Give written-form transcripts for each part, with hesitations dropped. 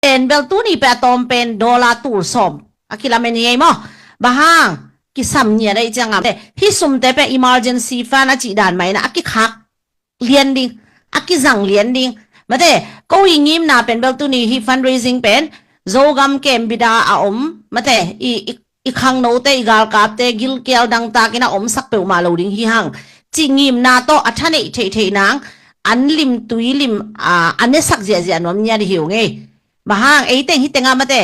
เป็นเบลตูนี่เปตอมเป็นดอลลาร์ตูสมอากิลาเมนีไงมั้งบ้างกิสามเนี่ยได้จังอ่ะแต่ที่สมแต่เป็น emergency fund อาจิดานไหมนะอากิคักเลียนดิงอากิจังเลียนดิงมาแต่ก็ยิงยิ้มนะเป็นเบลตูนี่ที่ fundraising เป็นโจกำเกมบิดาอาอมมาแต่อีครั้งโน้ตอีกาลกับแต่กิลเกลดังตากินะอมสักเปิลมาโลดิ้งที่ห่างจิงยิ้มนาโตอัฐานี่เทนางอันลิมตุยลิมอันนี้สักเจียนวมเนี่ยที่หิวไงบ้างไอ้เต็งที่เต็งอ่ะมาแต่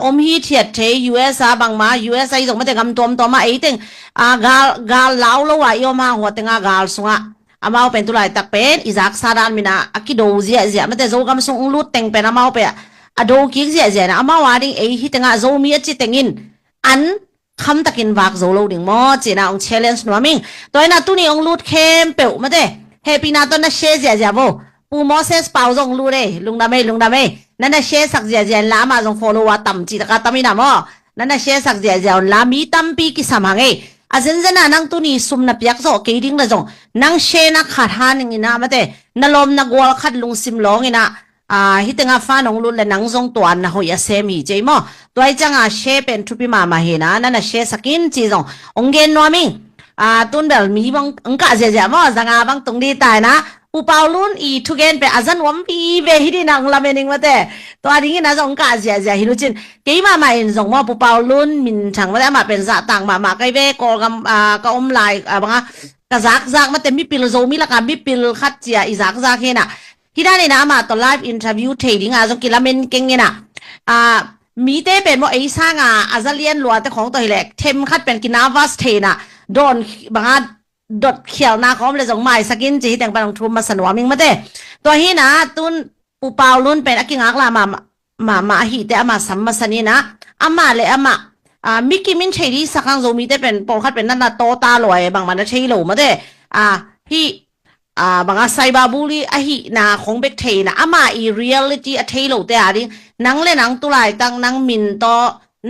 อมฮีเทียดเท US บางมา US ไอ้ตรงมาแต่กำตัวมาไอ้เต็งกาลลาวแล้วว่ายอมาหัวเต็งกาลสงะอามาเป็นตุลายตักเป็นอิซักซาดานมินะอากิโดเจียมาแต่โจกำสงลุดเต็งเป็นอามาเป็นอโดกิกเจียนะอามาว่าดิ้งไอ้ที่เต็งโจมีจิตเต็งอินอันคำตะกินวักโจโลดิ้งมอจีน่าองเชลเลนส์นัวมิงตัวนั้นตุนี่องลุดเข้มเป๋อมาแต่เฮปีนาตัวนั้นเชเจียบ่ปูมอเสสเปาจงลุดเลยลุงดาเมนั่นน่ะเชสักเจียลามาจง follow ว่าตั้มจิตกะตั้มมินะมอนั่นน่ะเชสักเจียลามีตั้มปีกิสามหางอาเซนเซนะนังตุนี่ซุมนับยักษ์โซเกดิ้งละจงนังเชนักขาดหานิงนะมาแต่นลมนักวอลคัดลุงซิมลองนะฮิตงาฟ้านองลุนและนังจงตัวนะหอยเซมีเจมอตัวไอ้จังเชเป็นทุปิมาเฮนะนั่นน่ะเชสักินจีจงองเกนนัวมิงตุนเบลมีบังองกะเจียมอจังบังตรงดีตายนะอุปาลุนอีทุเกนไปอาจันวมปีเวฮิดินังลาเมนิงมาแต่ตัวนี้นะจงกะเจียฮิลุจินเกยมาอินจงมออุปาลุนมินฉังมาแต่มาเป็นสะต่างมาไกเวกกอมลายบังกะซักมาแต่มีปิลโซมีละกันมีปิลคัดเจียอีซักเฮนะที่ได้นี่นะมาตอนไลฟ์อินเทอร์วิวเทดิ้งจงกิลาเมนเก่งนะมีเตเป็นว่าไอ้สร้างอาจจะเรียนรัวแต่ของตัวแหลกเทมคัดเป็นกินาวาสเทนะโดนบางดดเขียวนาคอมเลยส่งใหม่สกินจีแต่งไปลงทุนมาสนวมิงมาเต้ตัวฮีนะตุนปูเปาลุ่นเป็นอักกิงักละมาฮีแต่อามาสัมมาสนีนะอามาเลยอามามิกิมินเชดีสักครั้งโซมีแต่เป็นปองคัดเป็นนั่นนะโตตาลอยบางมันจะใช้โหลมาเต้ฮีบางไซบาบูลีฮีนาของเบกเทนะอามาอีเรียลิตี้เทโลแต่ดินังเลยนังตุลายตั้งนังมินโต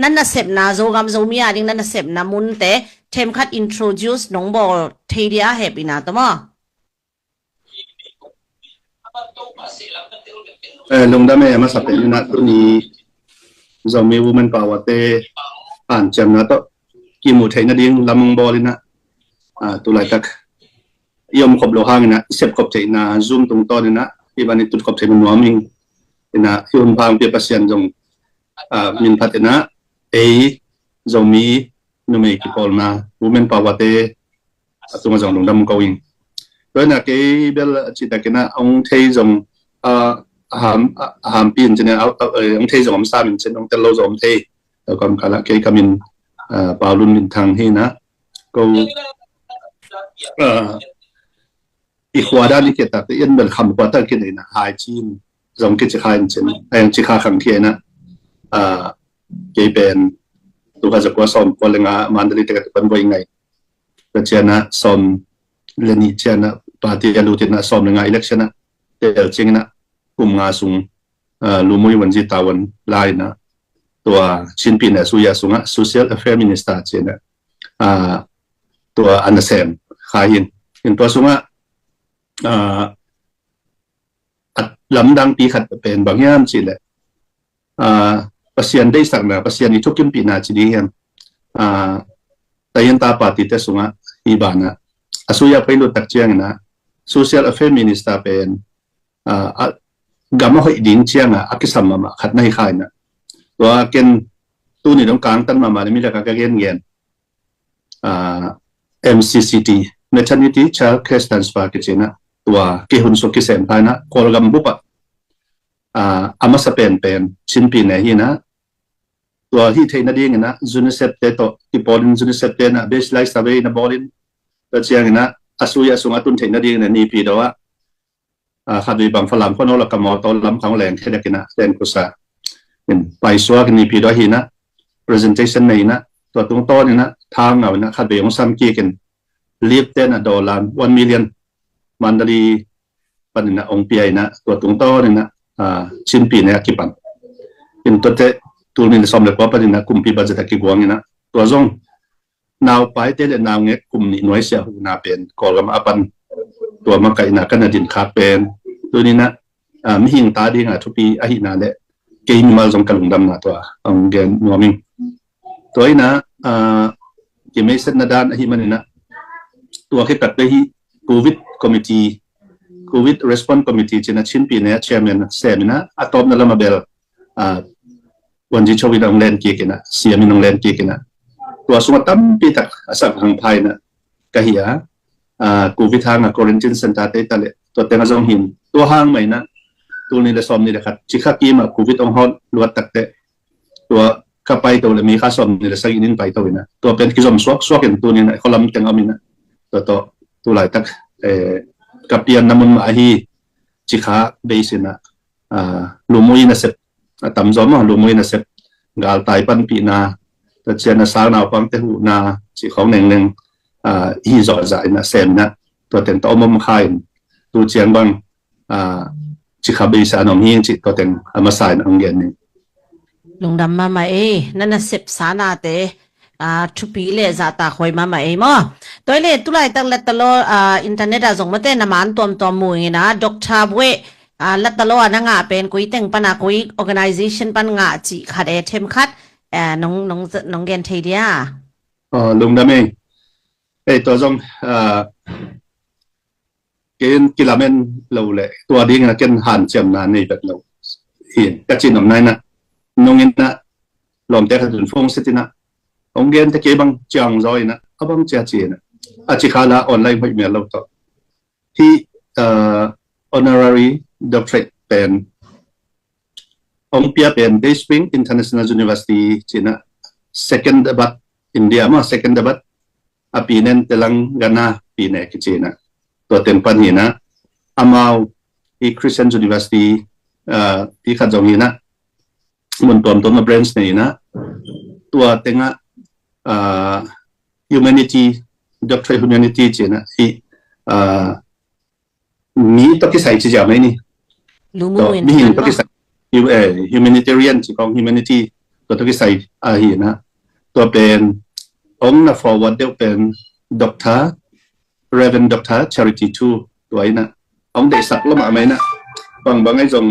นั่นน่ะเสพนะโจกำโจมีอะไรนั่นน่ะเสพนะมุนแต่เทมคัด introduce น้องบอลเทียเฮปินะตัวมั้งลงได้ไหมมาสับเป็นนะตัวนี้จะมี women power เตอ่านจำนะตัวกิมูเทนดิ้งลำมงบอลนะตัวไหลตักยอมขบโลหะนะเสพขบเทนะ zoom ตรงต้นนะที่วันนี้ตุดขบเทมันนัวมิงนะที่วันพางเปียปัสยันจงมินพัฒนะจะมีนุ่มกี่คนนะ women power เตตัวมาจงลงดำก้าวอิงตัวนั้นเกี่ยวเบลจิตตะกินะองเทจงหามปีนจะเนี่ยองเทจงสามินเช่นองเตโลจงเทแล้วก็การละเกี่ยวกับมินปาลุนมินทางที่นะก็อีกขวาด้านนี้เกี่ยวกับยันเบลคำกว่าตั้งกินเลยนะหายจีนจงกิจการเช่นไอ้จิคาขังเทียนะเกี่ยวเป็นตัวข้าศึกว่าสมคนละงามันได้ติดกันบ่อยไงแต่เจ้านะสมเลนี่เจ้านะปาร์ตี้ลูตินะสมละงา election นะแต่จริงนะกลุ่มงาสูงลูมุยวันจิตาวันลายนะตัวชินปีนะสุยาสุงะ social affairs minister เจ้านะตัวอันเซมขายินตัวสุงะลำดังปีขัดเป็นบางอย่างสิแหละpasien day sakna pasien ni chokim pina chidi hem tayanta party te sunga ibana asuya pailu takchiang na social affairs minister pen gama hoi ding chianga akisam ma khatna hi khaina to ken tu ni dong kang tan ma mi la ka gen gen MCCT maternity child care transfer ke chena to ke hun so ki sem phana kolgam bupa ama sa pen chin pi ne hi naตัวที่เทนดิ้งนะจูนิเซปเตโตที่บอลินจูนิเซปเตนะเบสไลซ์สเวย์นะบอลินตัวเชียงนะอาสุยาสุงอาตุนเทนดิ้งนะนี่ปีเดียวขัดวิบังฝรั่งคนเรากำมอตอนล้ำของแรงแค่เด็กนะเดนกุศลเป็นไปสัวกันนี่ปีเดียวหินะ presentation ในนะตัวตรงต้นนี่นะทางเอานะขัดเบียงซ้ำกี้กันลีฟเตนะดอลลาร์1 million มันดารีปันนะองค์ปีนะตัวตรงต้นนี่นะชิ้นปีเนี่ยกี่ปันเป็นตัวเตตัวนี้สมเด็จพระปฏิณากลุ่มพิบัติตะกี้กวางนี่นะตัวจงนาวไปเตเลนาวเงกลุ่มนี้หน่วยเสียหูนาเป็นกอลกำอปันตัวมาไก่นากันดินขาเป็นตัวนี้นะมิหิงตาดีงทุปีอหินาเละ ke mal jong kalung dam na to ang gen noming to ina ke mesen na dan hi manina to ke kat hi covid committee covid response committee china chinpi ne chairman semina atop na lamabel wanji chowi dang len ki kina siamin ng len ki kina to sunga tampi tak asa hang phai na kahia covid hang quarantine center te tale to tenga jong hin to hang mai na tu ni le som ni le khat chikha ki ma covid ong hot luat tak te to ka pai to le mi kha som ni le sai inin pai to ina to pen ki som swak en tu ni na kholam teng amina to tu lai tak kapian namun ma hi chikha beisina lumui na sep tam zom ma lumui na sep gal tai pan pi na ta chen na sa na pang te hu na chi khong neng neng hi zo za na sem na to ten to mom khai tu chiang bang chi kha be sa nom hi chi to ten ama sai na ang gen ni lung dam ma mai nan na sep sa na te thu pi le za ta khoi ma mai mo toile tulai tak let lo internet a jong mate na man tom mu na doctor bwe let lo na nga pen kui teng pana kui organization pan nga chi khat e them khat nong gen thei dia lung dam to jong ken kilamen lo le to ding na ken han chem na nei bet lo hi ka chin nom nai na nongin na lom te khatun phong sitina ong gen te ke bang chang zoi na abang cha chi na achi khala online hoi me lo to hi honorary doctorate pen ong pia pen Day Spring International University china second debat India ma second debat apinen Telangana pine ki china to ten pan hi na amau i Christian University ti kha jong hi na mun tom branch nei na tua tenga humanity doctorate humanity chena hi mi to ki sai chi ja mai ni lumu en mi to ki sai humanitarian chi kong humanity to ki sai hi na to pen ong na forward de pen doctor Reverend Doctor Charity 2 to ai na ong dei sak lo ma mai na bang ai jong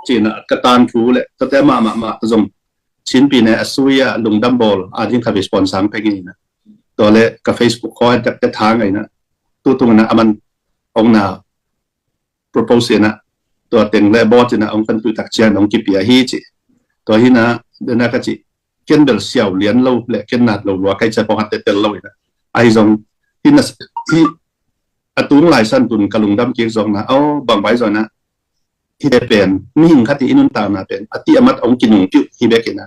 china ka tan thu le to te ma jong chin pi ne asuya lungdam bol adin ka sponsor pe gi na to le ka Facebook ko ta thang ai na tu na aman ong na propose na to teng le bot na ong kan tu tak chian ong ki pi hi chi to hi na de na ka chi ken bel xiao lian lo le ken nat lo wa kai cha po hat te tel lo na ai jong hin na hi atung lai san tun ka lungdam ki jong na au bang bai zona hi de pen mi hin khati inun ta na pen ati amat ong kinung piu hi bekina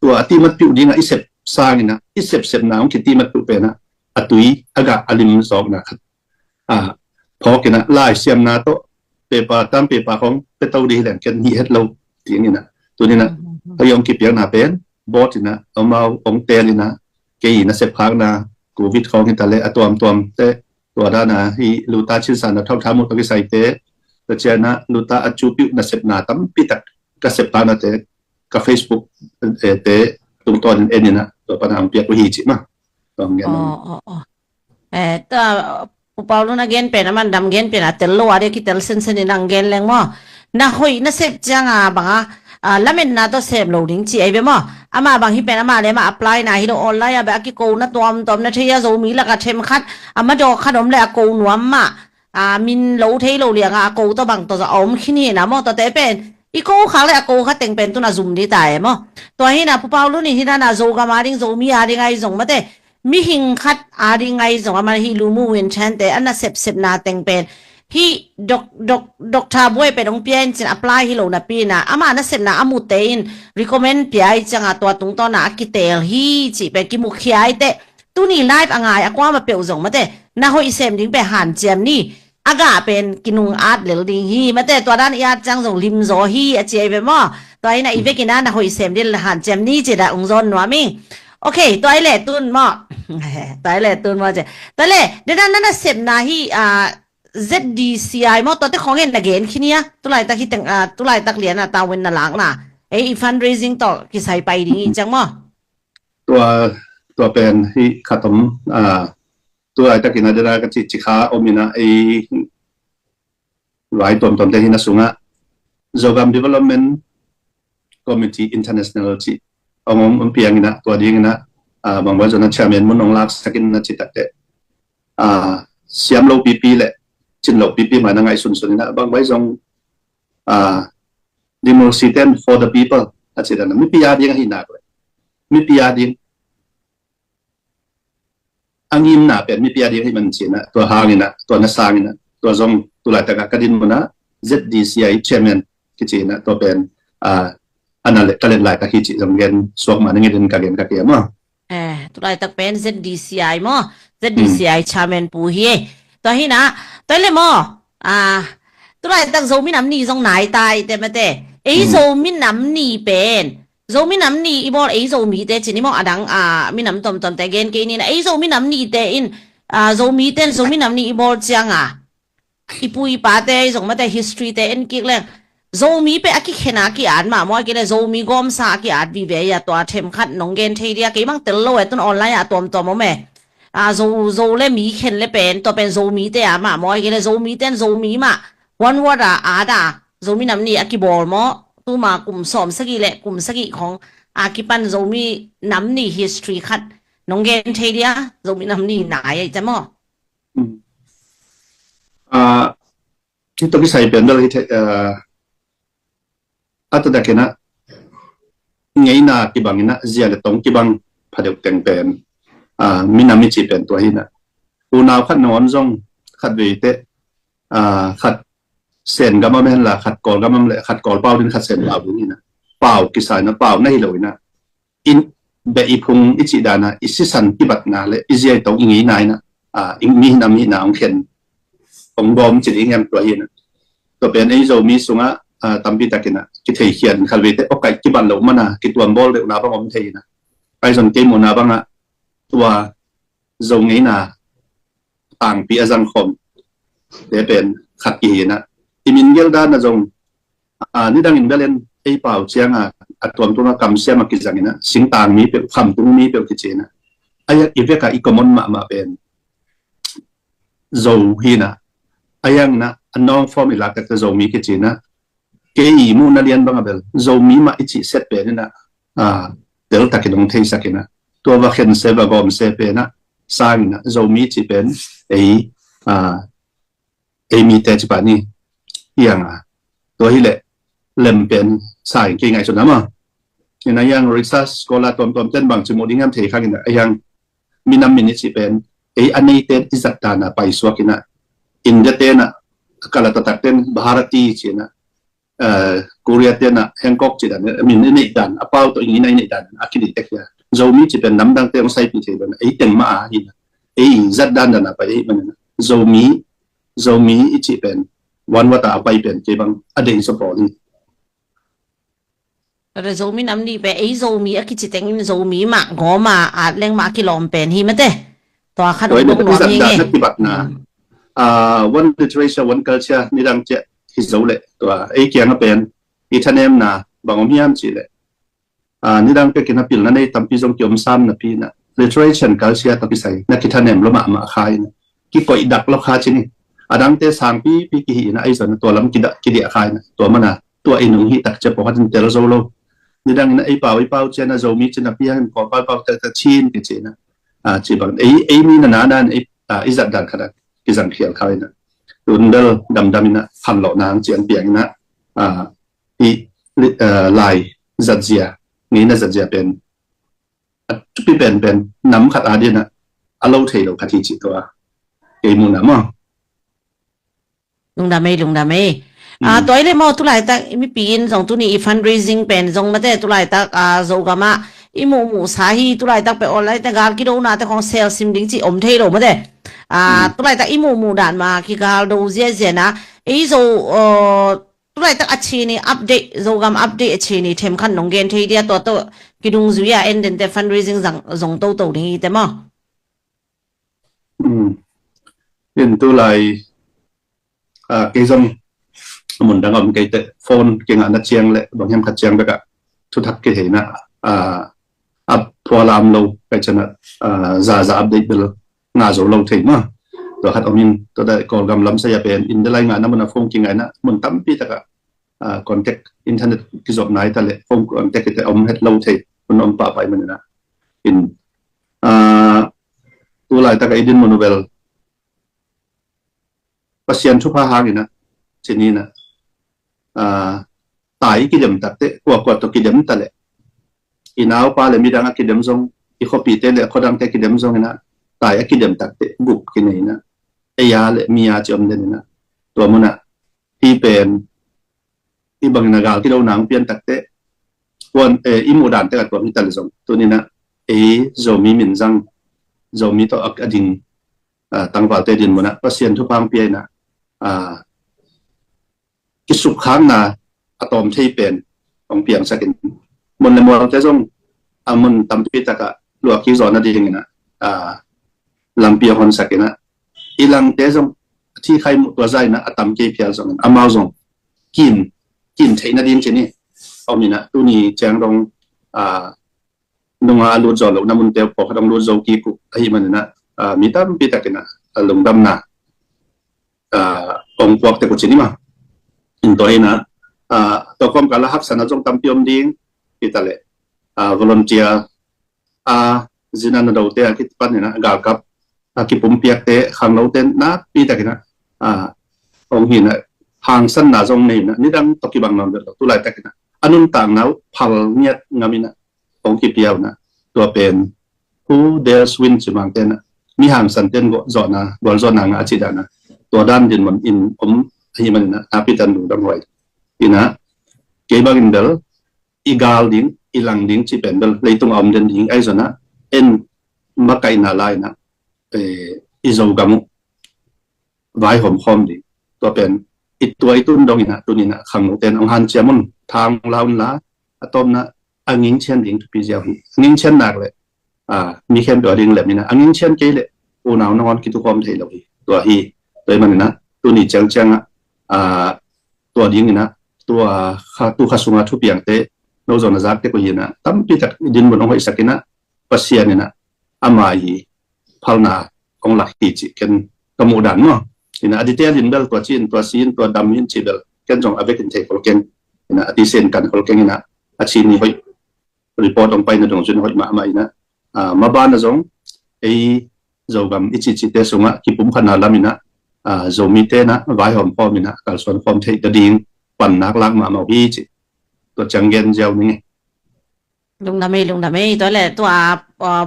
to ati mat piu dinga isep sangina isep sep na ong kiti mat piu pena atui aga alim zog na khat phokina lai siam na to paper tam paper khong pe tau di len ken hi het lo tingina to ni na ayong ki piang na pen bot na amau ong telina ke na sep phang na covid khong hi tale atom te to da na hi luta chin san na thok thamu to ki sai te ta chena luta achu pi na sep na tam pi tak ka sep ta na te ka Facebook te tung ton enina to pa ang pia ko hi chi ma tong gen ta Paulo na gen pe naman dam gen pe na tello are ki tel sen sen nang gen leng mo na hoi na sep changa banga lamen na to sep loading chi ai be mo ama bang hi pe na ma le ma apply na hi lo online ba ki ko na tom na thia zo mi la ka them khat ama do khanom le ko nuam ma min lo thei lo liang ko to bang to za om khini na mo to te pen i ko kha le ko kha teng pen tu na zoom di tai mo to hi na Paulo ni hi na zo ga ma ring zo mi a ring ai zong ma te mi hing khat a ring ai zong ma hi lu mu wen chan te an na sep na teng pen hi doctor boy pe dong pian chin apply hi lo na pi na ama na sep na amu te in recommend pi ai changa to tung to na ki tel hi chi pe ki mu khiai te tu ni live angai akwa ma pe zong ma te na hoi sem ding pe han chiam ni aga pen kinung art lel ding hi ma te to dan ya chang zong lim zo hi a che be mo to ai na i ve kina na hoi sem dil han chiam ni che da ung zon no mi okay to ai le tun mo to ai le tun mo che to le de dan na sep na hi ZDCI mo to te khong en again khinia tu lai ta hi teng tu lai tak lian na ta wen na lang na e fundraising to ki sai pai ding i chang mo to pen hi khatom tu ai takin adara ka chi kha omina e right tom te hina sunga zogam development committee international จิองเปียงนะตัวดีนะบางวันจนเชเมนมุนองลักสักินนะจิตเตเสียมโลปีแหละจินโลปีมานังไงสุนนะบางวันจงdemocracy for the people อาจิตนะมีปียาดีกันหินักเลยมีปียาดีอังยิมนะเป็นมีปียาดีให้มันจินะตัวหางนะตัวนักสร้างนะตัวจงตัวหลายตะกดินมุนะ ZDCI chairman กิจนะตัวเป็นอันนั้นก็เล่นหลายตะกิจจงเงินสวกมาในเงินกะเงินกะเกียมั้งตัวหลายตะเป็น ZDCI มั้ง ZDCI chairman ปูเฮตัวหินะตัวเลยมั้งตัวหลายตะโซมิน้ำนี่จงไหนตายแต่ไม่แต่โซมิน้ำนี่เป็นโซมิน้ำนี่อีบอลโซมีแต่จีนี่มั้งดังมิน้ำต้มแต่เกณฑ์นี่นะโซมิน้ำนี่แต่โซมีแต่โซมิน้ำนี่อีบอลจังอีปุยปาแต่ส่งมาแต่ history แต่กิกเลยโซมีไปอากิเขนากิอ่านมาว่ากิเลยโซมีกอมซากิอ่านวิเวียตัวเทมขัดน้องเกนเทียกิมังเตลโลต้นออนไลน์ตัวมั้งแม่โซเลมีเข็นเลยเป็นตัวเป็นโซมีแต่มาว่ากิเลยโซมีแต่โซมีมาวันวัดโซมีน้ำนี่อากิบอลมั้งตัวมากลุ่มสอมสกิแหละกลุ่มสกิของอากิปันโซมีน้ำนี่ history ขัดน้องเกนเทียโซมีน้ำนี่ไหนจะมั้งที่ตัวที่ใส่เป็นอะไรอัตตะเกนะไงนะกิบังนะเจียเลตงกิบังพะเดกเต็งเป็นมินามิจิเป็นตัวหินะอูนาวขัดนอนจงขัดเวเตขัดเส้นกำมะเมนละขัดกอลกำมะขัดกอลเป้าดินขัดเส้นเป้าดินนี่นะเป้ากิสายนะเป้าไม่เลยนะอินเบอีพุงอิจิดานะอิสิสันกิบัตนาเลยอิเจียตงอิงนายนะอิงมีนามินาองเข็นองบอมจิตอิงแอมตัวหินะตัวเป็นไอโซมีสุงะตัมปีตะกินะกิเทเขียนคัลเวเตโอกากิบันโลมานะกิตัวบอลเร็วนาบังอมเทนะไปสนเกมนาบังอะตัวโซงนี้นะต่างปีอาจังคมเดเป็นขัดกีนะที่มินเกลดานะจงนี่ดังอินเบลนไอเป่าเชียงตัวตัวกรรมเสียมากิจังนะสิงต่างมีเป็นคำตรงนี้เป็นกิจนะไอ้อีเวกาอีกมอนมาเป็นโซฮีนะไอ้ยังนะอันน้องฟอร์มิลาก็จะโซมีกิจนะเกี่ยมูนัเรียนบางแบบโซมีมาอิจิเซตเป็นนะเดี๋ยวตะกินองเทสักนะตัวว่าเห็นเซบกอมเซเป็นนะสร้างนะโซมีจิเป็นมีแต่จิปานี่ยังตัวที่เละเล่มเป็นสายเก่งไงสุดนะมั้งอย่างยังริซัสกอลาตอมเต้นบางชั่วโมงดิ้งามเทข้างนะยังมีน้ำมินิจิเป็นอันนี้เต้นอิสัตตานะไปสวกินะอินเดียเต้นะกาลาตัดเต้นบาราตีจีนะKorea เต้นะแฮงกอกจีนะมีนี่ดันอาเป้าตัวอย่างนี้ในดันอาคิดิเตกยาโซมีจีเป็นน้ำดังเต้งใส่ปีเทบันเต็งมาหินะจัดดันดันไปมันนะโซมีอิจิเป็นวันวัตาไปเป็นจีบังอเดนสปอร์นี่แต่โซมีน้ำนี่ไปโซมีอากิจิเต็งโซมีมากอมาเล่งมากิลอมเป็นหิมะเต้ตัวขัดลงลงนี่ไงปฏิบัตินะวัน literature วัน culture นี่ดังเจฮิโซเลตัวเกี่ยงเป็นอีทเนมนะบางอมียามจีเลนี่ดังเป็นกินพิลนั่นในตั้มพิจงเกี่ยมซ้ำนะพี่นะ literature culture ตั้งพิสัยนักกิจเนมละมาขายนะกี่ก่อยดักลูกค้าจีนี่ดังเตสามปีกี่หินะไอ้ส่วนตัวล้ำกิเดียขายนะตัวมันนะตัวไอ้หนุ่มหิตักจะบอกว่าจะเจริญโซโลนี่ดังไอ้เป่าเจนะโซมีเจนะพี่ให้ขอเป่าจะชีนกิจนะจีบังมีนานั่นไอ้จัดดันขนาดกิจังเขียวขายนะดุนเดลดำนะพันหล่อนางเจียนเปียงนะลายจัดเจียนี่นะจัดเจียเป็นจุดเป็นน้ำขัดอาเดียนะอโลเทโลขัดที่จิตตัวเกมุนะมั้งลุงดาไม่ตัวเลยมอตุลายตักมีปีนส่งตัวนี้ fundraising เป็นส่งมาแต่ตุลายตักโซกามาอีหมูสาฮีตุลายตักไปออนไลน์แต่การกิโลนาแต่ของเซลซิมดิ้งจีอมเทโลมาแต่ตุลายตักอีหมูด่านมาคิกาลดูเจียนะโซตุลายตักอัชชีนี่อัปเดตโซกามอัปเดตอัชชีนี่เทมขันน้องเกนเทียตัวกิดุงซุยาเอ็นเดนแต่ fundraising ส่งตัวนี้แต่มั้งเป็นตุลายเกี่ยงมุนดังอมเกี่ยโฟนเกี่ยงอันนัดเชียงเลยบางแห่งขัดเชียงไปกะทุกทักเกี่ยนะอัพพอลามโลไปชนะจะอัปเดตไปเลยงาโซโลถึงมั้งตัวขัดอมินตัวได้ก่อนกำลังเสียเป็นอินเดลัยงานนั้นมันฟงจริงไงนะมันตั้มปีตะกะ contact internet kisop nai tale phone contact te om het lo the on om pa pai man na in tu lai ta ka idin monovel pasien thu pha hang ina chini na tai ki dem tak te ko to ki dem tale inaw pa le midang ki dem zong i copy te le khodang te ki dem zong ina tai ki dem tak te bup ki nei na e ya le mia chom den na to mona ti pen i bang na gal ki do nang pian tak te won i mu dan te ka to mi tal zong to ni na zo mi min zang zo mi to ak ading tang wa te din mona pasien thu pang pi na ki sup khang na atom thei pen ong piang sakin mon le mo te zong amon tam pi ta ka lua ki zo na ding na lam pi hon sakina ilang te zong thi khai mu to zai na atam ke pial zong amao zong kin thei na din chini omina tu ni chang dong nunga lu zo lo na mun te po dong lu zo ki ku ai man na mi tam pi ta kina lung dam na ong kwak te ko chini ma in to ina to kom kala hak sana jong tam piom ding pitale volunteer zinan do te ki pan na gal kap ki pum piak te khang lo ten na pi ta kina ong hin hang san na jong nei na ni dang to ki bang non tu lai ta kina anun tang nau phal nyat ngamina ong ki piaw na to pen who dares win chimang ten mi hang san ten go zo na gol zo na nga chi da na to dan din mon in om hi man na apitan du dang hoi ina ke bagin dal igal ding ilang ding chi pen dal leitung om den ding ai zona en makai na lai na izo gamu vai hom khom di to pen it tuai tun dong ina tunina khang no ten ang han chiamun thang laun la atom na angin chen ding tu pi jaw hi ngin chen nak le mi khem do ding le mina angin chen ke le u naw non ki tu khom thei lo hi to hi toi man na tu ni chang chang to ding ina to kha tu khasunga thu piang te no zona zak te ko hina tam pi tak din bon hoi sakina pasian ina amai phalna ong lak ti chi ken kamu dan no ina adite din bel to chin to sin to dam hin chi bel ken jong avek in te ko ken ina ati sen kan ko ken ina achin ni hoi report ong pai na dong jun hoi ma ma ina ma ba na jong zogam ichi chi te sunga ki pum khana lamina zomi te na vai hom pom ina kal son pom thei ta ding pan nak lak ma ma hi chi to changgen jaw ni lung na me to le to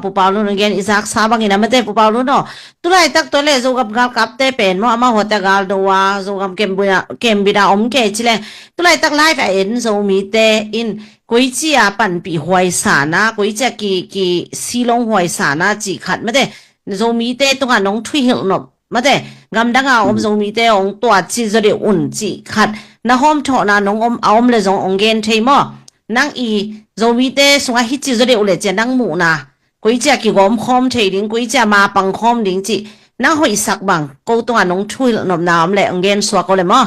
pu paw lu ngen izak sa bang ina mate pu paw lu no tu lai tak to le zogam gal kap te pen mo ama hota gal do wa zogam kem bina om ke chi le tu lai tak live en zomi te in koi chi a pan pi hoi sa na koi cha ki silong hoi sa na chi khat mate zomi te to ga nong thui hil no mate gam danga om zomi te ong to chi zore un chi khat na hom tho na nong om le zong ong gen thei mo nang i zomi te sunga hi chi zore ule che nang mu na koi cha ki gom khom thei ding koi cha ma pang khom ding chi na hoi sak bang ko to ga nong thui no nam le ong gen swa ko le mo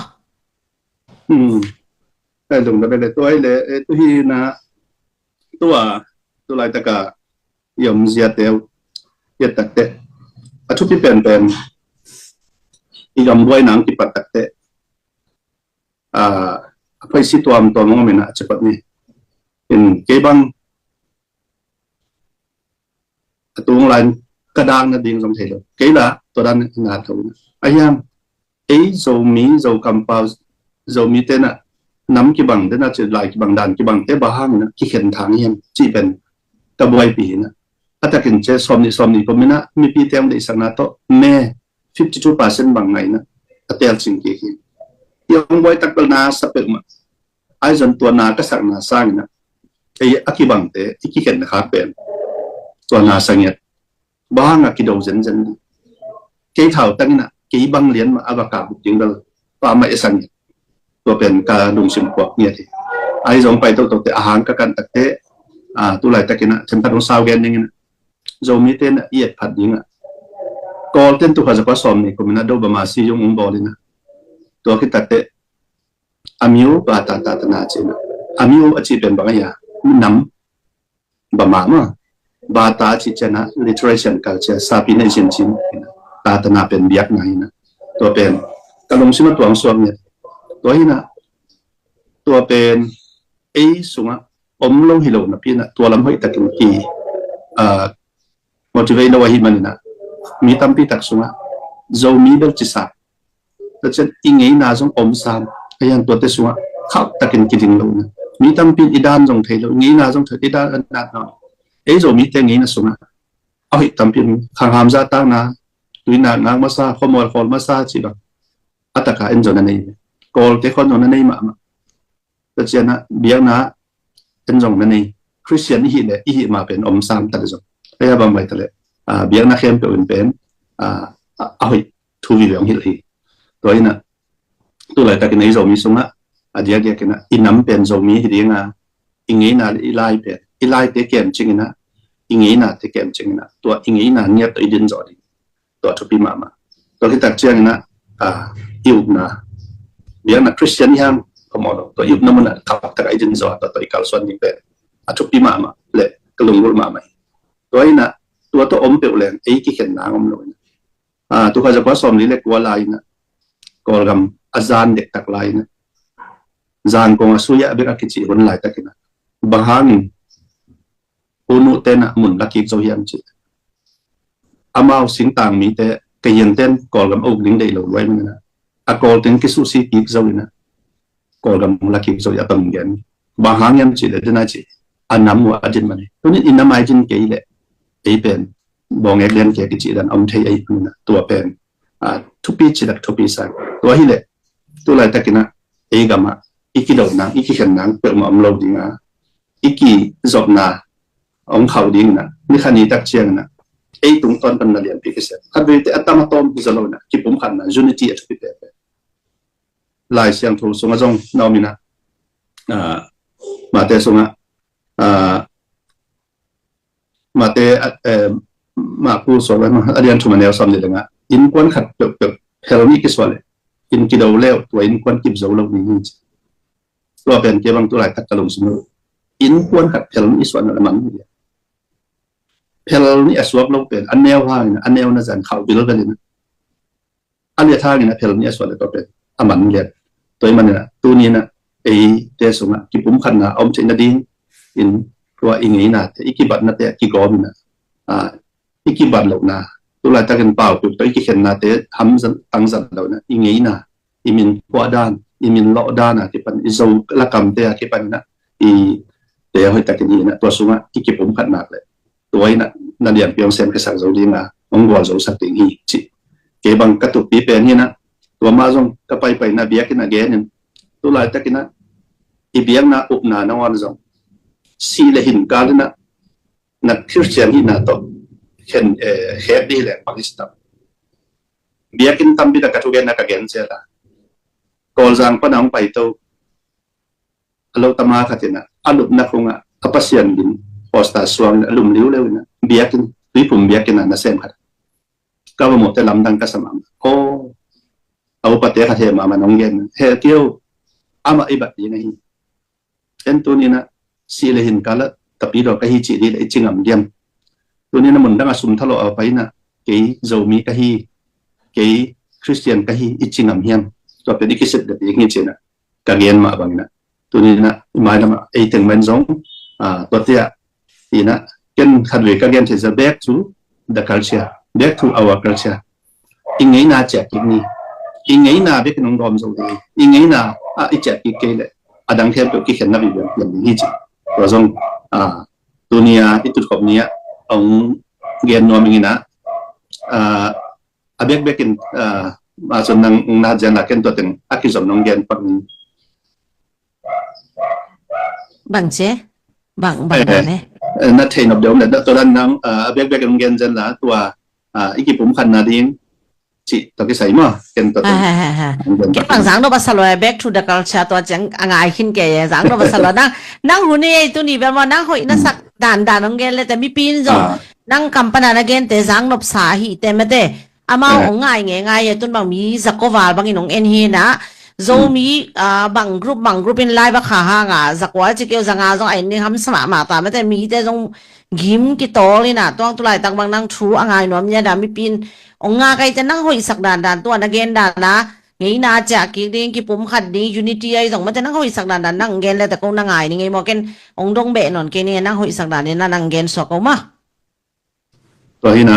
ai dong da le to ai le tu hi na tu lai ta ka yom zia te yet tak te atu pi pen i yom boy nang ki pat tak te phai si tuam to mo me na chapat ni in ke bang atung lan kadang na ding som thelo ke la to dan na tho ayam zo mi zo compound zo mi te na nam ki bang de na che lai ki bang dan ki bang te ba hang na ki khen thang hiam chi pen ka boy pi na atakin che som ni ko mina mi pi tem de sang na to me 52% bang ngai na atel sing ki yang boy tak na sa pe ma ai zon to na ka sak na sang na aki bang te ki khen na kha pen to na sang yet ba hang ki do zen ke thau tang na ki bang lian ma abaka bu ting dal pa ma esang to pen ka dum sim ko ni ti ai zong pai to te ahang ka kan tak te tu lai takina chen pa dong saw gen ning zo mi ten yet phat ding kol ten tu kha kwa som ni ko mina do ba ma si yung bolina to ki tak te amiu ba ta na chena amiu achi pen ba ya nam ba ma ba ta chi chena literature culture sapi nation chin ta na pen biak nai na to pen kalong sima tuang som ni to hina ตัวเป็นสุงะอมลงฮิโลนะพี่นะตัวลำห้อยตะกินกีmotivate na wahid man na mi tampi tak sunga zo mi bel chisa ta chen ingei na jong om sam ayan to te sunga khap takin kiding lo na mi tampi idan jong thailo ngei na jong thati da na na zo mi te ngei na sunga a hi tampi khang ham za ta na tuina ngang ma sa khomol khol ma sa chi ba ataka en jona nei kol te khon jona nei ma ta chen na biang na en jong na nei christian hi le hi ma pen om sam ta jong kaya bang mai tale biang na khem pe un pen ahoi thu vi long hil hi toina tu lai ta kinai zo mi sunga adia dia kina inam pen zo mi hi dinga ingei na ilai te kem chingina ingei na te kem chingina to ingei na nya to idin zo di to thupi mama to ki tak chiang na iuk na biang na christian yang komodo to iuk na mana thap ta idin zo to ikal swan ni pen thupi mama le kalungul mamaตัวน่ะตัวto om pe ulen ei ki khen nang om lo tu kha ja pa som li le kwa lai na kol gam azan dek tak lai na zan ko asuya be ka ki hon lai takina bahang unu te na mun la ki zo hiam chi amao sing tang mi te ke yen ten kol gam ok ding dei lo wai man na a kol ten ki su si ki zo na kol gam la ki zo ya tam gen bahang yam chi le na chi anam wa ajin man tu ni inamai jin ke ile ei pen bong ek len ke ki chi dan om thei ei na tua pen thupi chi dak thupi sa to hi le tu lai takina ei gama iki do na iki khen nang pe ma om lo dinga iki zop na om khau ding na ni khani tak chiang na ei tung ton pan na lian pi ke se adwe te atama tom ki zalo na ki pum khan na unity at pi pe lai siang thu sunga jong naumina ma te sunga mate ma ku so ba arian thuma ne sam le nga in kon khat pe helmi ki swale in ki do le to in kon kip zo lo ni ni to ben ke bang tu lai tak kalung sunu in kon khat helmi swan na man ni helmi aswab lo pen an neo ha an neo na zan khau bil ben an ya tha ni na helmi aswale to pen aman le toy man na tu ni na ei te sunga ki pum khan na om chen na ding inตัวอิงอีน่ะอีกิบัดน่ะแต่กิกอมน่ะอีกิบัดแล้วนะตัวละตะกันเปล่าตัวอีกิเข็นน่ะแต่ทำตั้งสันแล้วนะอิงอีน่ะอีมินกัวด้านอีมินเลาะด้านน่ะที่ปันอีโซละกำแต่ที่ปันน่ะอีเดี๋ยวให้ตะกันนี่น่ะตัวสูงอ่ะอีกิผมขัดมากเลยตัวอีน่ะนั่นเดียนเปียงเซมกระสังโซดีน่ะองกวาโซสักติงฮีจิเกบังกระตุกปีเป็นนี่นะตัวมาซงก็ไปน่ะเบียกินน่ะแกนตัวละตะกันน่ะอีเบียงน่ะอุบน่ะนอนซงsi le hin kalna na christian hi na to ken head di le pakistan biakin tambi da katugen na kagen sela kol jang panang pai to alo tama khatina alup na khunga apasian din posta swang alum liu le na biakin pum biakin na sem khat ka mo te lam dang ka samam ko au pate kha the ma manong gen he kyo ama ibat ni na hi entuni na si le hin kala tapi do ka hi chi di le chingam diam tu ni na mun dang asum thalo a pai na ke zomi ka hi ke christian ka hi ichingam hiam to pe dikiset de ngi chena ka gen ma bang na tu ni na mai na ai teng men zong to tia ti na ken khadwe ka gen the back to the culture back to our culture ingai na cha ki ni ingai na be knong dom zo di ingai na I cha ki ke le adang khem to ki khen na bi yam hi chi rozong dunia itu kopnia ong gen nomingina abek bekin mason nang na jan laken to ten akizom nong gen pang bang che bang ne na thein of dom na to dan nang abek bekin gen jan la tua ikipum khan na ding chi to ki sai ma ken to ke pang sang no basalo back to the culture to jang angai khin ke sang no basalo nang huni tu ni ba nang hoi na sak dan ong gen le te mi pin zo nang kampana na gen te sang nop sa hi te mate ama ongai ngai tun bang mi zakowal bang inong en hi na zo mi bang group in live ba kha ha nga zakwa chi keu zanga zo ai ni ham sama ma ta mate mi te jong gim ki to li na tong tu lai tak bang nang thu angai nom nya da mi pin ong nga kai te nang hoi sak dan to na gen dan na ngai na cha ki ding ki pum khat ding unity ai jong ma ta nang hoi sak dan dan nang gen la ta ko nang ai ni ngai mo ken ong dong be non ke ni nang hoi sak dan ni na nang gen so ko ma to hi na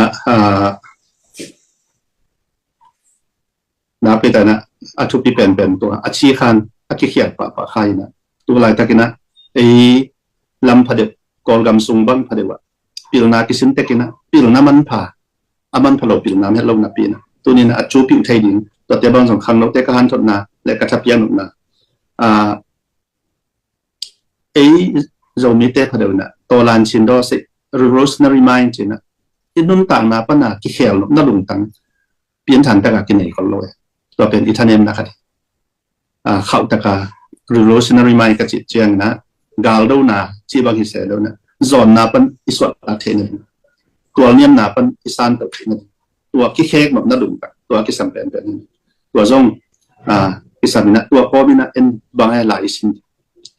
na pe ta na atu pi pen to achi khan aki khiat pa khai na tu lai ta kina ei lam phade kolgam sung bang phade wa pilna ki sin te kina pilna man pha aman phalo pilna me lo na pi na tu ni na achu pi thai ding to te bang song khang no te ka han thot na le ka thap yan na ei zo mi te phade na to lan chin do se revolutionary mind china inun tang na pa na ki khel na lung tang pian than ta ka ki nei ko lo to pen ithanem na khat khau ta ka revolutionary mind ka chi chiang na gal do na chi bang hi se do na zon na pan iswat la the neตัวเนียมนาปันอีสานตะพินตัวขี้เค้กแบบน่าดุงกันตัวขี้สัมเป็นเป็นตัวจงอีสานนะตัวพ่อมีนะเอ็นบางให้หลายสิ่ง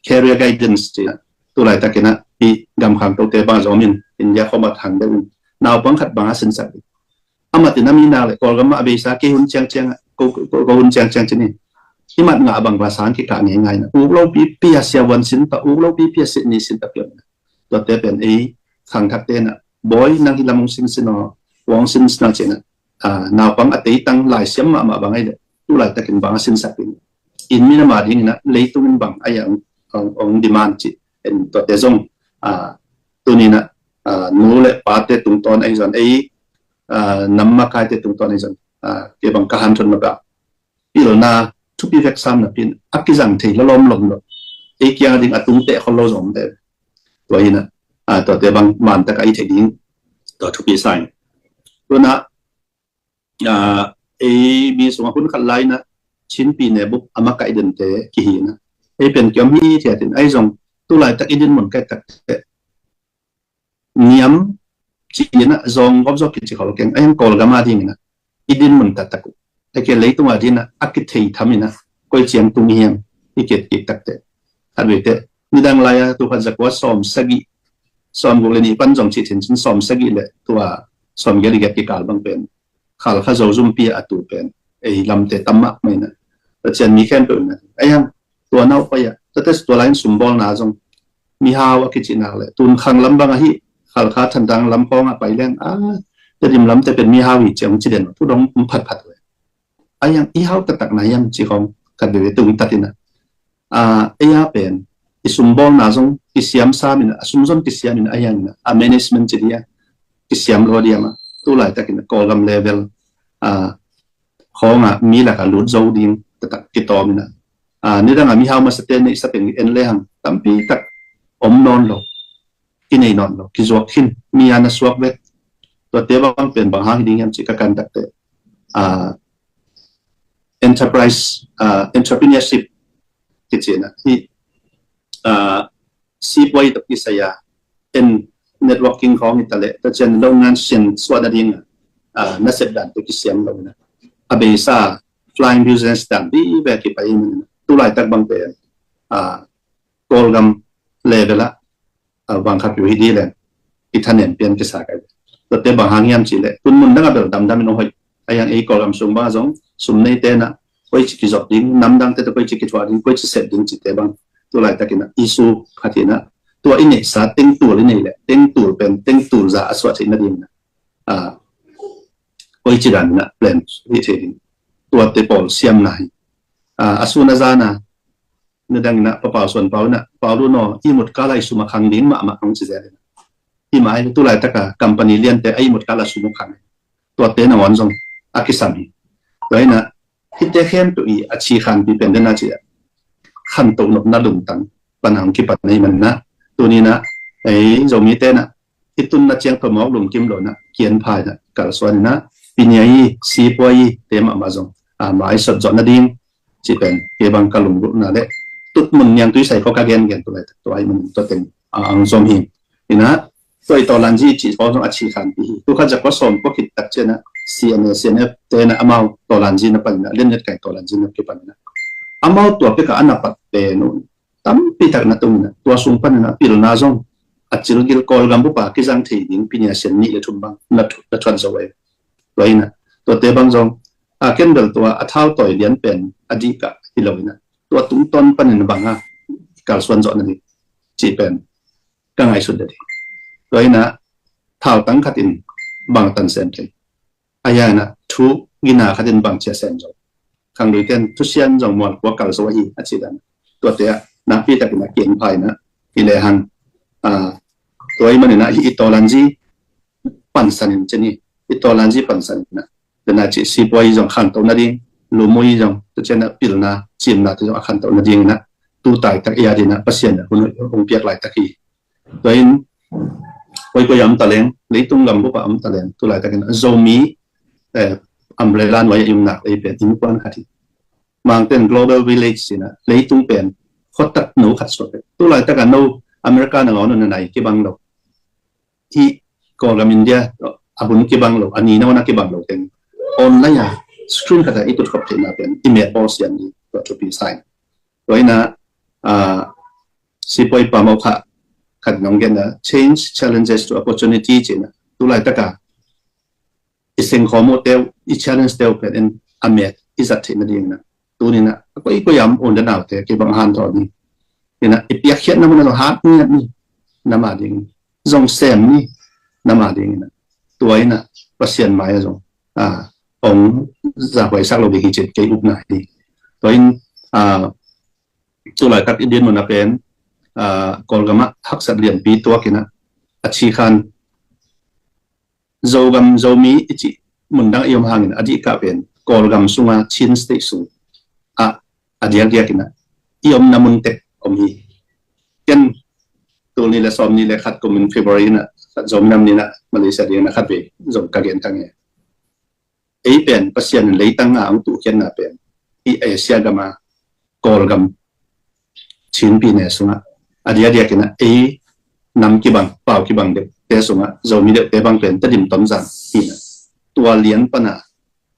career guidance จีนะตัวหลายตะกี้นะปีกำคำตัวเตบางจอมินเป็นยาเข้ามาทางเดินนาวบังคัดบางสินสัตย์อามาตินามีนาเลยกอลก็มาอเบซ่าเกี่ยหุ่นเชียงเชียงก็หุ่นเชียงเชียงจีนี่ที่มันงาบางภาษาที่กลางง่ายๆนะอุกเราปีเปียเสียวันสินตะอุกเราปีเปียสินีสินตะเปียนะตัวเตเป็นไอ้ขังทักเตนะboy nang hilamong sinsino wong sins na chena na pang atay tang lai siam ma bangay de tulay takin bang sinsapin in mina mading na leitungin bang ayang ang demand chi en to tezong tunina nule pate tungton ay zon ay namma kate tungton ay zon ke bang kahan thon maga ilo na tupi veksam na pin akizang thei lalom lom lo ay kyang ding atung te kholo zom de to inaตัวเตบังมันตะไคร้ทิ้งตัวทุกปีใส่ตัวน่ะมีสมคุณขัดไล่นะชิ้นปีเนี่ยบุกอามาไก่เดินเตะกี่หินะเป็นเกี่ยวมีเทียตินไอ้จงตัวไหลตะกินหมุนไก่ตะเนียมจีนะจงก็จะกิจเขาเก่งไอ้ยังกอลกามาทิ้งนะอิดินหมุนตะตะกุไอ้เกี่ยวเลยตัวที่นะอักกิเทียทำนะก็เจียงตุงเฮียมอีเกี่ยวกิตะเตะอันเวทนี่ดังไล่ตัวพันจักว่าสอมสกิสอมกุลนีปันจงชิดเห็นฉันสอมสกิเลยตัวสอมเกลิกกิกาลบางเป็นขลข้าโจซุมปีอัตุเป็นไอ้ลำเตตัมมะไม่นะแต่เช่นมีแค่เป็นนะไอ้ยังตัวน่าไปอ่ะแต่ตัวไลน์สมบูรณ์นะจงมีฮาวกิจินาเลยตุนขังลำบางฮีขลข้าทันดังลำพองไปเล่นจะดิมลำจะเป็นมีฮาวิเจียมจีเด่นผู้ดองผัดเลยไอ้ยังอีฮาวกระตักนายยังจีของกันเดือดตุงตัดนะไอ้ยาเป็นisumbong na zong kisiam sa min asumzon kisiam min ayang na management dia kisiam lo dia ma tulai takin kolgam level khonga mi la ka lut zo ding tak kitom na ni dang mi haw ma saten ni sapen en lehang tampi tak om non lo kinai non lo kizok khin mi ana swak vet to te bang pen bang hang ding yam chi ka kan tak te enterprise entrepreneurship kichena hi sipway tak isaya in networkingของอิตาลีแต่เช่นโรงงานเช่นสวัสดิงนักเสพดันตุกิเซียมเรานะอเบซ่า flying business ดันดีแบบที่ไปมันตุลายตักบางเป็นโกลกัมเลเวละบางขับอยู่ที่ดีเลยอิตาเนียนเปลี่ยนภาษากันแต่บางหางยามจีเลยตุนมุนดังแบบดำไม่น้อยไอ้ยังไอ้โกลกัมสุ่มบ้าจงสุ่มในเตนะไปจิกิจอดดิ้งน้ำดังแต่ไปจิกิจวัดดิ้งไปจิเสพดิ้งจิตเตบังตัวไหลตะกินอิสุพัฒนาตัวอินเนสาติ้งตัวเลยนี่แหละติ้งตัวเป็นติ้งตัวจะอสวัสดิ์นั่นเองนะโอยจิรันนะเปลี่ยนวิธีตัวเตปอลเซียมนายอสุนาจานะนี่ดังนะปะส่วนเปล่านะเปล่าดูโน่อีหมดกาลายสุมาขังดิ้งมาของจิเจเลยที่หมายตัวไหลตะกะกัมปานีเลียนแต่ไอหมดกาลายสุมาขังตัวเตนวันจงอากิสามีตัวนี้นะที่เตเข้มตัวอีอาชีขันปีเป็นเดน่าจีขันตกหนกน่าดุงตังปัญหาคิดปัจจัยมันนะตัวนี้นะไอ้โจมีเต้นะที่ตุนนัดเชียงพมอกลงกิมโลนะเขียนพายนะกัลส่วนนะปีนี้ซีปวยเต็มมาจงหมายสดจอดนัดดิ้งจีเป็นเก็บังกะลุงรุ่นนั่นแหละตุดมันยังตุ้ยใส่ก็กระเกนกันตัวไหนตัวไอ้มันตัวเต็มจอมหินนี่นะตัวไอ้ตอลันจีจีพอต้องอาชีพขันปีตัวข้าจะก็สมก็คิดตักเจนะ CNF เต้นะอามาตอลันจีนับปันนะเล่นเน็ตไก่ตอลันจีนับกี่ปันนะอามาตัวเป็กอันนับปัดเป็นตั้มปีตักนัดตรงนั้นตัวสุ่มปันนะปีละนาจงอัจฉริยะกอลกัมบุปผากิจังทีดิ้งปีนี้เส้นนี้เลยทุ่มบังนัดทวนสวัยตัวนี้นะตัวเตบังจง เคนเดลตัวอัฐาวต่อยเลียนเป็นอดีกะฮิโลนะตัวตุ้งต้นปันนบังอ่ะกาลส่วนจอนั่นดิจีเป็นก็ง่ายสุดเลยตัวนะเท่าตั้งขัดินบางตันเซนเลยอายานะทุกินาขัดินบางเชเซนจงขังดูเต้นทุเชียนจงมวลว่ากาลสวัยอาชีดันตัวเตะนักพี่ตะกินนักเกียงไพ่นะที่เลหังตัวมันนะอิตอลันจีปันสันเจนี่อิตอลันจีปันสันนะแต่น่าจะสิบวัยจงขันตัวนั่นเองลูมุยจงตัวเจนะปิลนะจิมนะตัวขันตัวนั่นเองนะตู้ตายตะกี้ยาดีนะปัสเซียนนะคุณเปียกไหลตะกี้ตัวอินไว้ก็ยำตะเลงเลยตุ้งลำบุปผาตะเลงตัวไหลตะกี้นะโซมีอัมเบรลานไว้ยิ่งหนักเลยเป็นอินควันขัดบางเป็น global village สินะเลยตุ้งเป็นขดตัดหนูขัดสดตัวไหลตะกันโนอเมริกาหนังอ๋อนั่นไหนกี่บังโลที่ก่อนกับอินเดียอาบุญกี่บังโลอันนี้นะวันกี่บังโลเองออนไลน์สกรีนขัดอีตุดขบเทน่าเป็นอิเมจบอสยันดีตัวจุดพิสัยตัวนี้นะสิบปีปามเอาขัดน้องกันนะ change challenges to opportunity จีนะตัวไหลตะกันอีสิ่งข้อมูลเดียวอี challenge เดียวเป็นอเมจอีสัตย์นั่นเองนะตัวนี้นะก็อีกก็ย้ำอุ่นเดนเอาแต่กี่บังหันตอนนี้นะอีเปียกเขียนน้ำมันเราหาเนี่ยนี่น้ำมาดิ่งจงเซมนี่น้ำมาดิ่งนะตัวนี้นะประเสียนหมายจงองจากไว้สักเราไปกี่เจ็ดเกี่ยวอุปนัยตัวนี้ตัวหลายตัดอินเดียนมันเป็นกอลกามะทักษะเรียนปีตัวกินะอาชีคันโจกัมโจมีอิจิมุนดังยมหางนะอดีตก็เป็นกอลกัมสุงาชินสติสุอดีตกินะยมนามุนเตอมีกันตัวนี้และสอมนี้และขัดกุมในเฟบรุยนะจอมนำนี้นะมาเลเซียเองนะขัดไปจอมกาเกนทั้งนี้เป็นปัสยานเลยตั้งอ่างตุเขียนนะเป็นที่เอเชียกัมากอลกัมชินปีเนี่ยสุงะอดีตกินะนำกี่บังเปล่ากี่บังเด็กแต่สุงะจอมีเด็กแต่บังเป็นตัดดิมต้นจังที่นะตัวเลี้ยนปนะ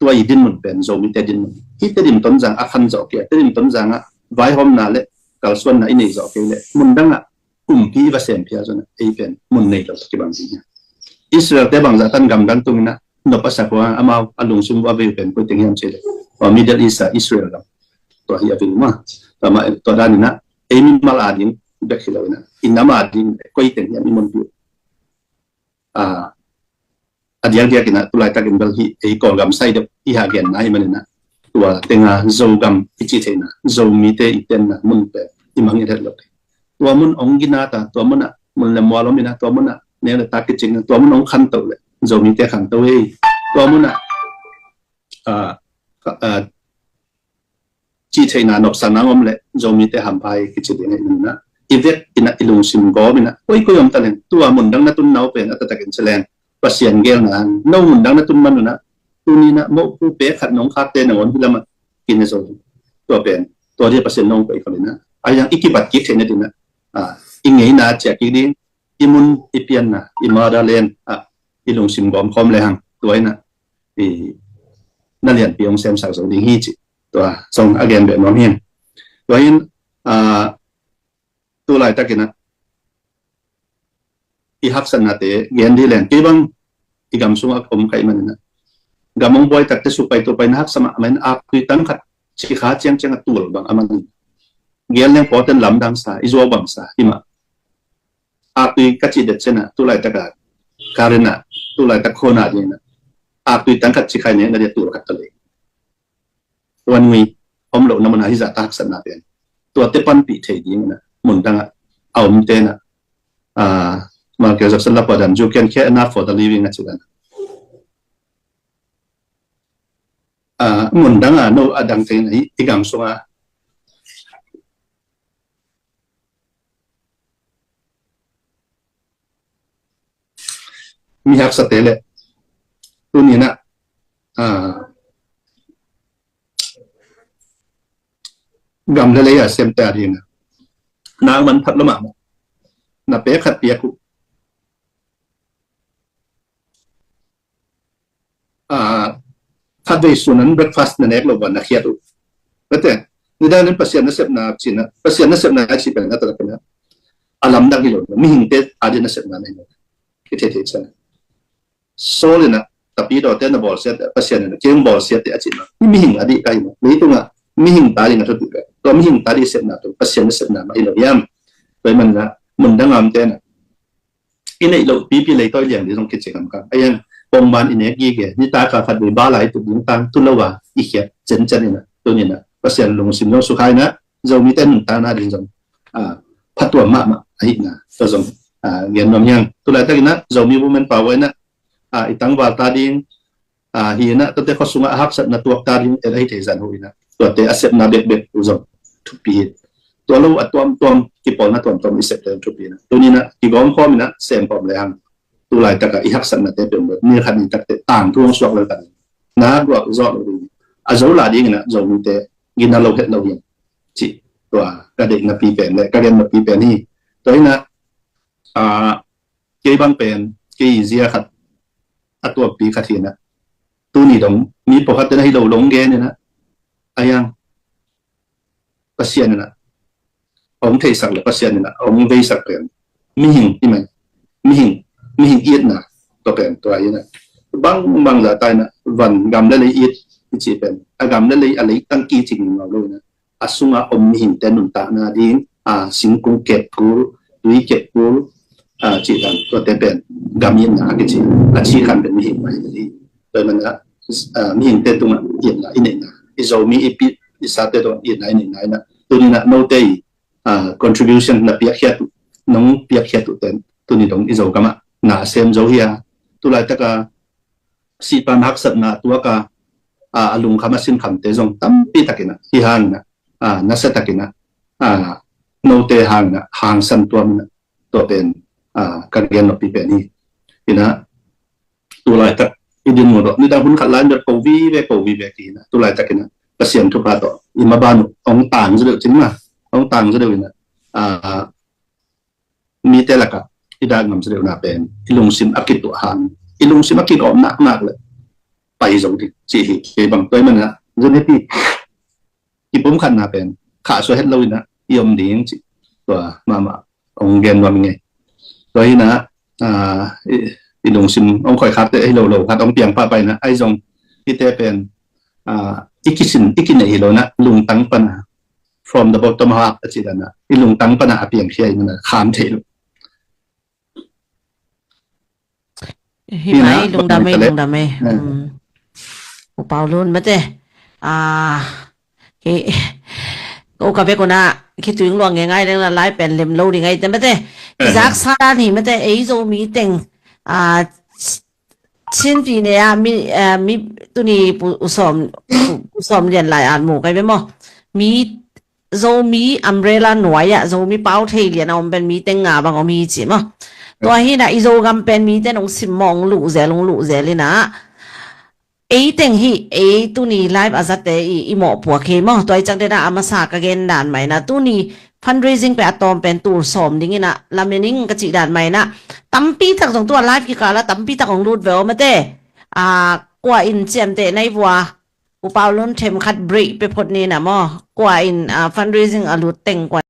ตัวอีดินมันเป็นจอมีแต่ดินที่ตัดดิมต้นจังอาคันจอกเกี่ยตัดดิมต้นจังอ่ะไว้หอมนาเละกาลส่วนนะอินเนจอกเกี่ยเละมุนดังอ่ะพี่ว่าเสียงพิจารณาเป็นมุนในเราสักบางสิ่งอิสราเอลแต่บางจากท่านกำลังตรงนี้นะนบภาษาว่าอามาอารมณ์สุ่มว่าเป็นคนที่ยังเชื่อว่ามิดเดิลอีสต์อิสราเอลเราตัวที่เป็นมาแต่มาตัวด้านนี้นะมิมาลาดินเด็กเราเนี่ยอินนามาดินก็อีกอย่างมีมุนอยู่อดีตเดียกันนะตัวหลายตากันบางทีกอลกัมไซด์อีหาเกนนะอีมันนะตัวเต็งอ่ะโจกัมอิจิเทนะโจมีเตอีเตนนะมุนเปอีมังเอเดลเลยตัวมุนองกินาตาตัวมุนอ่ะมุนเลมัวลมินะตัวมุนอ่ะเนี่ยตากิจริงตัวมุนองขันตัวเลยโจมีเตขันตัวตัวมุนอ่ะจีเทน่านบสานางอมเลยโจมีเตหัมพายกิจริงไอ้มันนะอีเวกอินะอิลุงซิมโกมินะโอ้ยก็ยอมตะเลนตัวมุนดังนัตุนนาวเป็นอัตตะกินเซเลนปัสเซียนเกลนะน้องมุนดังนัตุนมันนะตัวนี้นะโมผู้เป๊ะขัดน้องคาเตนวันที่ละมันกินในโซนตัวเป็นตัวที่ปัสเซียนน้องไปคนนี้นะไอ้ยังอีกบัดกิจเห็นได้นะอิงไงนะจากอีนี้อิมุนอิเปียนนะอิมาดาเลนอิลุงซิมบอมคอมเลยฮังตัวนี้นะนั่นเรียนปีองเซมสาวสาวดีฮีจิตัวส่งอาเกนแบบน้องเฮียนตัวนี้ตัวหลายตะกินะอีฮักสันนาเตเกนดีเลนกี่บังอีกำสุงอักอมไก่มันนะกำมงบอยตัดเตสุไปตัวไปนักสมัครมันอาคุยตั้งขัดชิขาเจียงเจียงตัวบางอามันเกลยังพอเต็นลำดังสาอิจวบังสาที่มาอาคุยกัจจิเด็ดเชนะตัวหลายตะกาการณะตัวหลายตะโคนาดีนะอาคุยตั้งขัดชิขายเนี่ยนั่นเดียตัวขัดทะเลวันนี้อมหลงน้ำมันหาฮิจาตักสันนาเป็นตัวเตปันปีเทียงนะมุนดังเอามเตนะมาเกี่ยวกับสลับประดันจูเคนแค่ enough for the living นะจุกันมุนดังโนอดังเตนอีกอย่างส่งมีฮักสเตเลตัวนี้นะกำเลยเซมแต่ดีนะนางมันพัดละหมาดนะเป๊ะขัดเปียกุขัดไปส่วนนั้น breakfast นั่นเองเราวันนักเขียนดูแต่ในด้านนั้นภาษานักเสพนาจีนะภาษานักเสพนาชีเป็นนักตระกูลนะอารมณ์ดังกิโลมีหิงเตอาจจะนักเสพนาในนั้นคิดเท่ๆใช่โซเลยนะ tapi do te na bol set pasien na king bol set te achin mi hing adi kai no ni tunga mi hing tali na tu to mi hing tali set na tu pasien set na ma ilo yam bai man na mun da ngam te na inai lo pi pi le toy liang ni song ke chekam ka ayan pong man ine gi ge ni ta ka phat bi ba lai tu ding tang tu lo wa i khe chen chen na tu ni na pasien lung sim no su khai na zo mi ten ta na ding jong phat tu ma ma ai na to jong gen nom yang tu la ta na zo mi women power na itang wa ta ding hi na to te khosunga hak sat na tuak ta ding ai the zan hu ina to te accept na bek bek uzom to pi to lo atom ki pol na tom accept to pi na to ni na ki gom khom na sem pom le hang tu lai ta ka i hak sat na te pe ni khan ni tak te tang tuang suak le kan na gwa zo lo a zo la ding na zo mi te gina lo het lo yin chi to ka de na pi pen le ka gen na pi pen ni to ina ke bang pen ke zia khat atwa pi khathina tu ni dong mi pokhat na hi lo long ge ne na ayang pasien na ong thei sak le pasien na ong vei sak pen mi hing ti mai mi hing iet na to pen to ai na bang la tai na van gam le iet chi pen agam le alai tang ki ching ngau lo na asunga om mi hing ten nun ta na ding singkung kep ku lui kep ku chi dan to te pen gamin na ke chi chi khan ben mi mai ni to man na mi hing te tu ma yin na in na izo mi ipi isate to yin na na tu ni na no te contribution na pia khia tu nong pia khia tu ten tu ni dong izo kama na sem zo hia tu lai ta ka si pan hak sat na tu ka alung khama sim kham te jong tam pi takina hi hang na na sa takina no te hang na hang san tuam na to pen kan gen no pi pe ni ina tu lai tak idin mo do ni da hun khalan dot ko vi ve ki na tu lai takina pasien tu pa to imabanu ong tang zeu chin ma ong tang zeu ina mi te la ka ida ngam zeu na pen ilung sim akit tu han ilung sim akit om nak le pai zo ti chi hi ke bang toi man na zeu ni ti ki pum khan na pen kha so het lo ina yom ding chi to mama ong gen wa mi nge rồi na ilung sim ong khoi khat te ai lo khat ong piang pa pai na ai jong ti te pen ikin hi lo na lung tang pa na from the bottom half chi da na ilung tang pa na apiang khia na kham the lo hi mai lung da me u paulun mate ke o ka be ko na ki tuing luang ngai le la lai pen lem lo ri ngai te mate zak sa ni mate ei zo mi teng chin pi ne mi tu ni usom lian lai an mu kai be mo mi zo mi umbrella noi ya zo mi pau thei lian om ben mi teng nga bang om mi chi mo to hi na i zo gam pen mi te nong sim mong lu ze le na ei teng hi ei tu ni live azate i mo pu ke mo toy chang de na amasa ka gen dan mai na tu ni fundraising pe atom pen tur som ding ina lamening ka chi dan mai na tampi tak jong tu live ki kala tampi tak ong lut ve ma te kwa in chem te nai bua u paulun them khat break pe phot ni na mo kwa in fundraising alut teng kwa